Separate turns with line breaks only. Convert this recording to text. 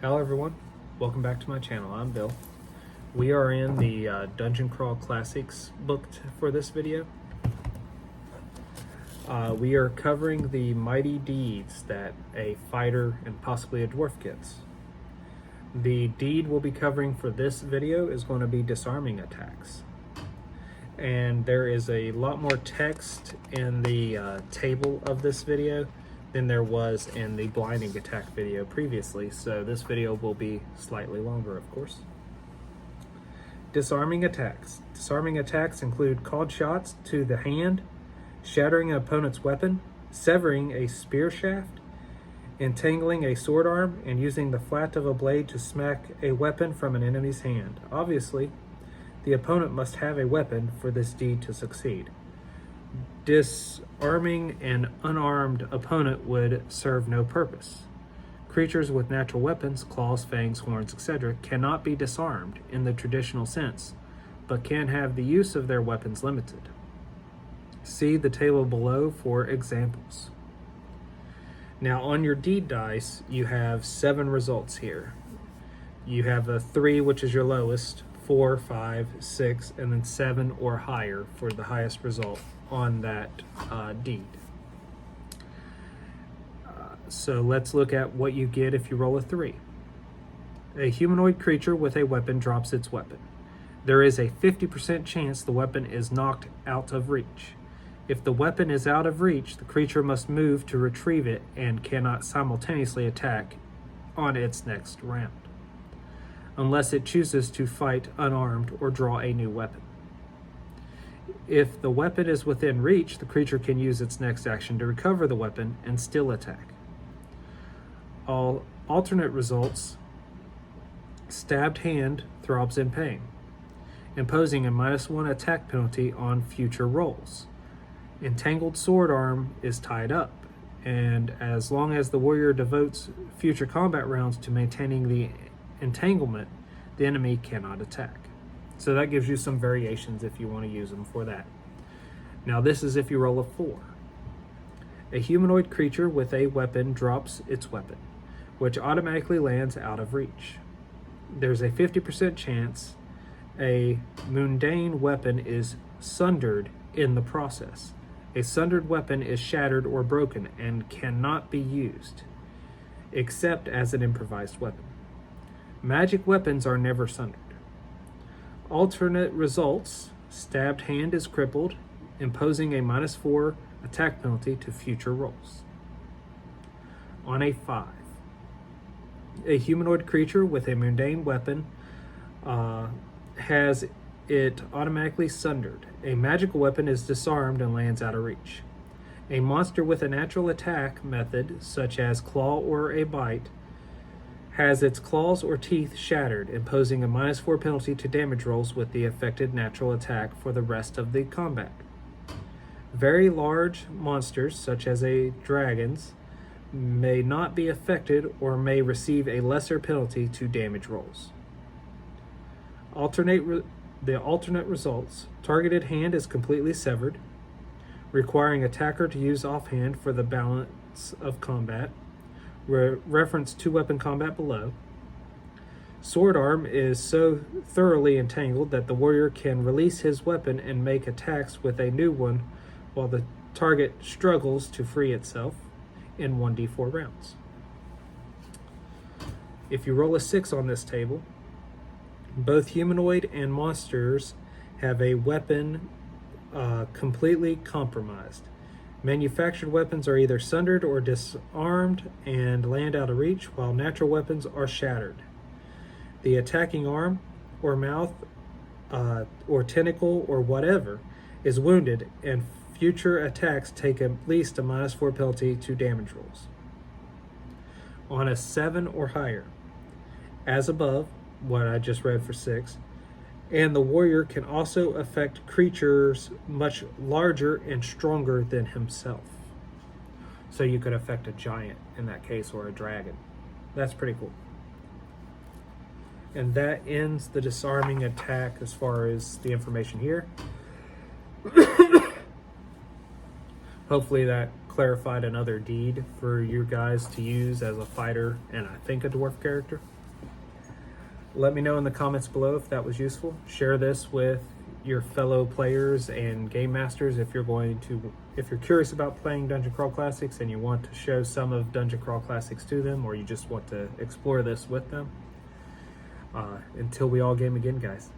Hello everyone, welcome back to my channel. I'm Bill. We are in the Dungeon Crawl Classics book for this video. We are covering the mighty deeds that a fighter and possibly a dwarf gets. The deed we'll be covering for this video is going to be disarming attacks. And there is a lot more text in the table of this video than there was in the blinding attack video previously, so this video will be slightly longer, of course. Disarming attacks. Disarming attacks include called shots to the hand, shattering an opponent's weapon, severing a spear shaft, entangling a sword arm, and using the flat of a blade to smack a weapon from an enemy's hand. Obviously, the opponent must have a weapon for this deed to succeed. Disarming an unarmed opponent would serve no purpose. Creatures with natural weapons, claws, fangs, horns, etc., cannot be disarmed in the traditional sense, but can have the use of their weapons limited. See the table below for examples. Now on your deed dice, you have 7 results here. You have a 3, which is your lowest, 4, 5, 6, and then 7 or higher for the highest result on that deed. So let's look at what you get if you roll a 3. A humanoid creature with a weapon drops its weapon. There is a 50% chance the weapon is knocked out of reach. If the weapon is out of reach, the creature must move to retrieve it and cannot simultaneously attack on its next round, unless it chooses to fight unarmed or draw a new weapon. If the weapon is within reach, the creature can use its next action to recover the weapon and still attack. All alternate results: stabbed hand throbs in pain, imposing a -1 attack penalty on future rolls. Entangled sword arm is tied up, and as long as the warrior devotes future combat rounds to maintaining the entanglement, the enemy cannot attack. So that gives you some variations if you want to use them for that. Now this is if you roll a 4. A humanoid creature with a weapon drops its weapon, which automatically lands out of reach. There's a 50% chance a mundane weapon is sundered in the process. A sundered weapon is shattered or broken and cannot be used, except as an improvised weapon. Magic weapons are never sundered. Alternate results: stabbed hand is crippled, imposing a -4 attack penalty to future rolls. On a 5, a humanoid creature with a mundane weapon has it automatically sundered. A magical weapon is disarmed and lands out of reach. A monster with a natural attack method, such as claw or a bite, has its claws or teeth shattered, imposing a -4 penalty to damage rolls with the affected natural attack for the rest of the combat. Very large monsters, such as dragons, may not be affected or may receive a lesser penalty to damage rolls. The alternate results: targeted hand is completely severed, requiring attacker to use offhand for the balance of combat. Reference 2-weapon combat below. Sword arm is so thoroughly entangled that the warrior can release his weapon and make attacks with a new one while the target struggles to free itself in 1d4 rounds. If you roll a 6 on this table, both humanoid and monsters have a weapon completely compromised. Manufactured weapons are either sundered or disarmed and land out of reach, while natural weapons are shattered. The attacking arm or mouth or tentacle or whatever is wounded, and future attacks take at least a -4 penalty to damage rolls. On a 7 or higher, as above, what I just read for 6, and the warrior can also affect creatures much larger and stronger than himself. So you could affect a giant in that case, or a dragon. That's pretty cool. And that ends the disarming attack as far as the information here. Hopefully that clarified another deed for you guys to use as a fighter and I think a dwarf character. Let me know in the comments below if that was useful. Share this with your fellow players and game masters if you're curious about playing Dungeon Crawl Classics and you want to show some of Dungeon Crawl Classics to them, or you just want to explore this with them. Until we all game again, guys.